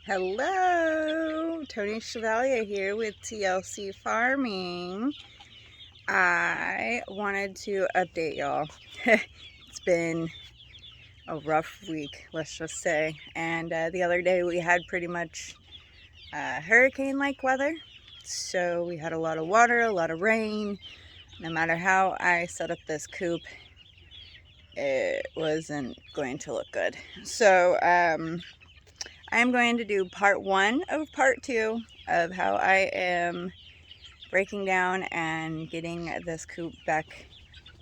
Hello, Tony Chevalier here with T.L.C. Farming. I wanted to update y'all. It's been a rough week, let's just say. And the other day we had pretty much hurricane-like weather. So we had a lot of water, a lot of rain. No matter how I set up this coop, it wasn't going to look good. So I'm going to do part 1 of part 2 of how I am breaking down and getting this coop back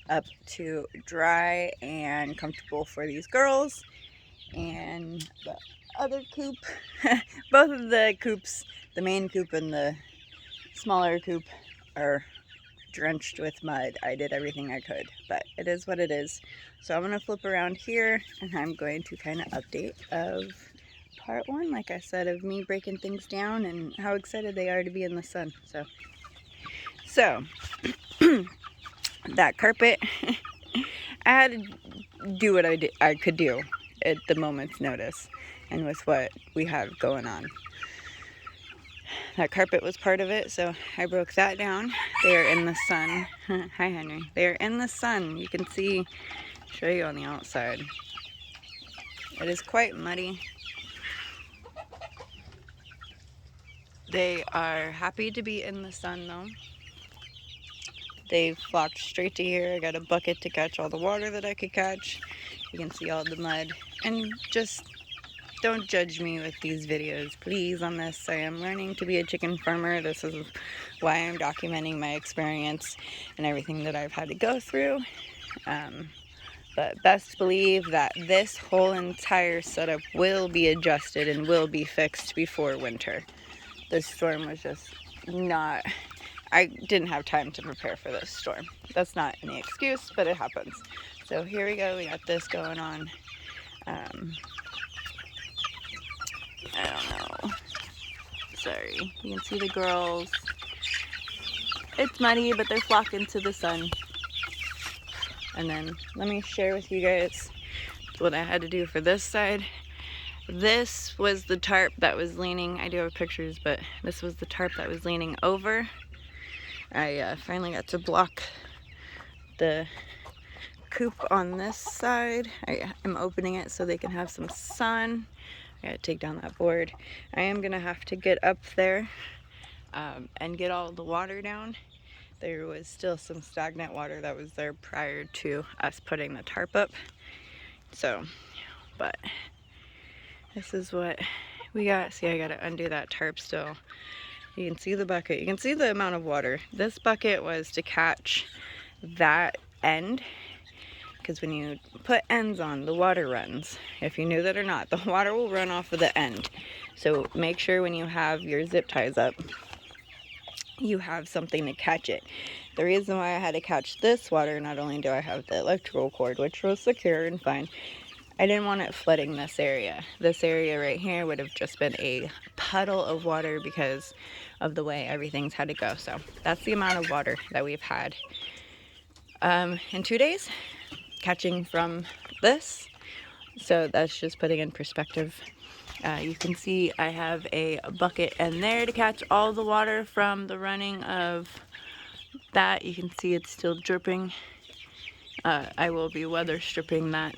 up to dry and comfortable for these girls. And the other coop, both of the coops, the main coop and the smaller coop, are drenched with mud. I did everything I could, but it is what it is. So I'm going to flip around here and I'm going to kind of update of part 1, like I said, of me breaking things down and how excited they are to be in the sun. So that carpet, I had to do what I could do at the moment's notice and with what we have going on. That carpet was part of it, so I broke that down. They are in the sun. Hi, Henry. They are in the sun. You can see, show you on the outside. It is quite muddy. They are happy to be in the sun, though. They flocked straight to here. I got a bucket to catch all the water that I could catch. You can see all the mud. And just don't judge me with these videos, please, on this. I am learning to be a chicken farmer. This is why I'm documenting my experience and everything that I've had to go through. But best believe that this whole entire setup will be adjusted and will be fixed before winter. This storm was just not... I didn't have time to prepare for this storm. That's not any excuse, but it happens. So here we go. We got this going on. I don't know. Sorry. You can see the girls. It's muddy, but they're flocking to the sun. And then let me share with you guys what I had to do for this side. This was the tarp that was leaning. I do have pictures, but this was the tarp that was leaning over. I finally got to block the coop on this side. I'm opening it so they can have some sun. I gotta take down that board. I am gonna have to get up there and get all the water down. There was still some stagnant water that was there prior to us putting the tarp up. So, but this is what we got. See, I gotta undo that tarp still. You can see the bucket. You can see the amount of water. This bucket was to catch that end, because when you put ends on, the water runs. If you knew that or not, the water will run off of the end. So make sure when you have your zip ties up, you have something to catch it. The reason why I had to catch this water, not only do I have the electrical cord, which was secure and fine, I didn't want it flooding this area. This area right here would have just been a puddle of water because of the way everything's had to go. So that's the amount of water that we've had in 2 days, catching from this. So that's just putting in perspective. You can see I have a bucket in there to catch all the water from the running of that. You can see it's still dripping. I will be weather stripping that.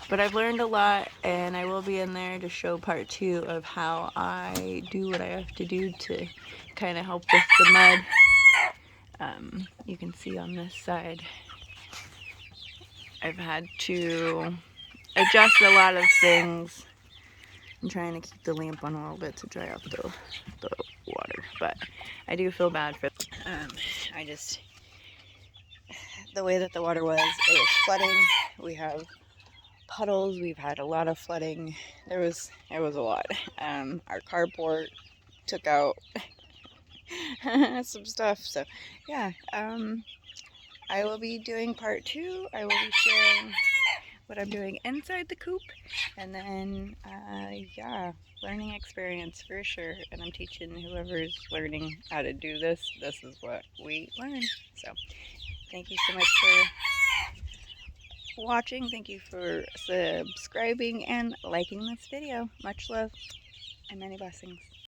But I've learned a lot, and I will be in there to show part 2 of how I do what I have to do to kind of help with the mud. You can see on this side, I've had to adjust a lot of things. I'm trying to keep the lamp on a little bit to dry out the water, but I do feel bad for the way that the water was, it was flooding. We have puddles, we've had a lot of flooding. It was a lot. Our carport took out some stuff, so yeah. I will be doing part 2. I will be sharing what I'm doing inside the coop, and then yeah, learning experience for sure. And I'm teaching whoever's learning how to do this. This is what we learn. So thank you so much for watching. Thank you for subscribing and liking this video. Much love and many blessings.